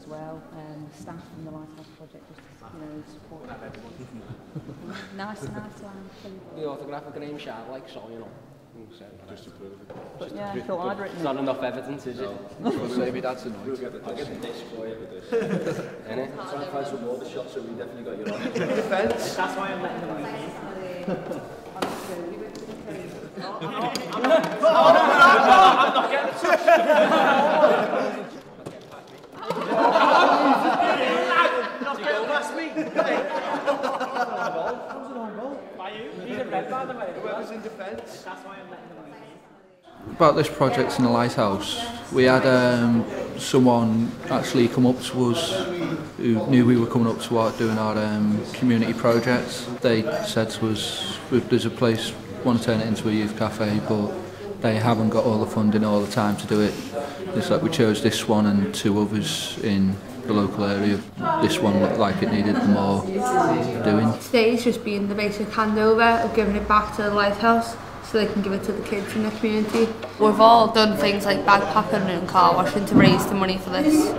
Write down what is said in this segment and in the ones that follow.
as well. Staff from the Lighthouse project just support. nice lamb. The autograph of Graham Sharp, like so, Just to prove it. Yeah, I thought I'd written it. Not enough evidence, is it? Maybe that's annoying. I'll get the disc for you with this. Try and find some more shots, so we definitely got you on. Defence. That's why I'm letting them on. I'm not getting touched. Past me. By you? He's in red, by the way. Whoever's in defence. That's why I'm letting them on. About this project in the Lighthouse, we had someone actually come up to us who knew we were coming up to doing our community projects. They said to us, there's a place, want to turn it into a youth cafe, but they haven't got all the funding all the time to do it. It's like we chose this one and 2 others in the local area. This one looked like it needed more doing. Today's just been the basic handover of giving it back to the Lighthouse so they can give it to the kids in the community. We've all done things like bagpacking and car washing to raise the money for this,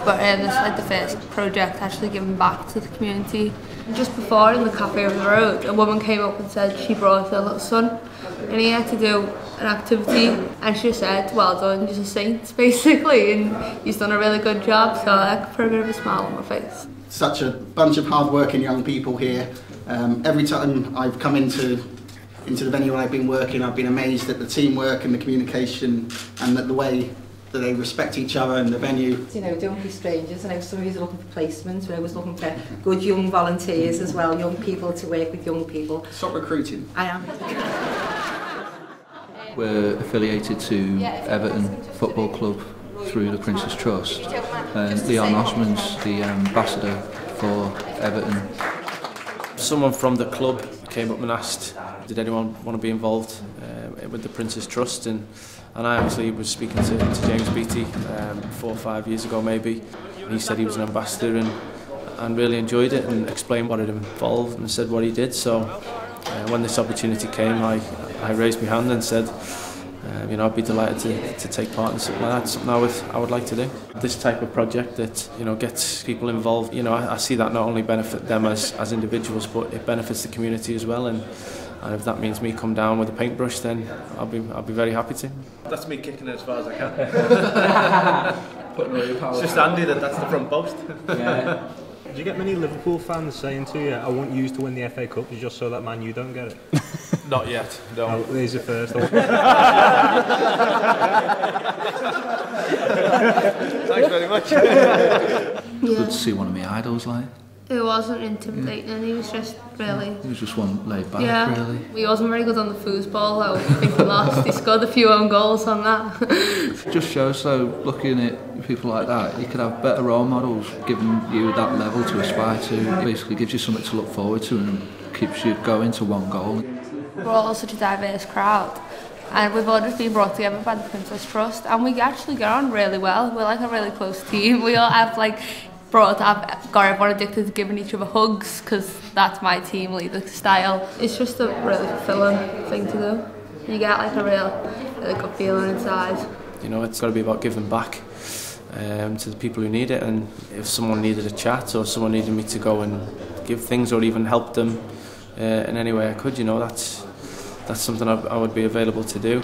but this is like the first project actually giving back to the community. Just before, in the cafe over the road, a woman came up and said she brought her little son in here to do an activity, and she said, well done, you're a saint basically, and he's done a really good job, so I could put a bit of a smile on my face. Such a bunch of hard-working young people here. Every time I've come into the venue where I've been working, I've been amazed at the teamwork and the communication and the way that they respect each other in the venue. Don't be strangers. I know somebody's looking for placements, we're always looking for good young volunteers as well, young people to work with young people. Stop recruiting. I am. We're affiliated to Everton Football Club through the Prince's Trust. Leon Osman's the ambassador for Everton. Someone from the club came up and asked, did anyone want to be involved with the Prince's Trust, and I actually was speaking to James Beattie 4 or 5 years ago maybe, and he said he was an ambassador and really enjoyed it and explained what it involved and said what he did. So when this opportunity came, I raised my hand and said, I'd be delighted to take part in something like that, something I would like to do. This type of project that gets people involved, I see that not only benefit them as individuals, but it benefits the community as well. And if that means me come down with a paintbrush, then I'll be very happy to. That's me kicking it as far as I can. It's just handy that's the front post. Yeah. Do you get many Liverpool fans saying to you, I want you to win the FA Cup just so that Man U don't get it? Not yet, no. Oh, there's your first. Thanks very much. Good to see one of my idols like. It wasn't intimidating, he was just really... He was just one laid back, really. He wasn't very good on the foosball, I think he lost. He scored a few own goals on that. It just shows, though, looking at people like that, you could have better role models giving you that level to aspire to. It basically gives you something to look forward to and keeps you going to one goal. We're all such a diverse crowd, and we've all just been brought together by the Prince's Trust, and we actually get on really well. We're like a really close team. We all have got everyone addicted to giving each other hugs, because that's my team leader style. It's just a really fulfilling thing to do. You get a really good feeling inside. It's got to be about giving back to the people who need it, and if someone needed a chat or someone needed me to go and give things or even help them in any way I could, that's something I would be available to do.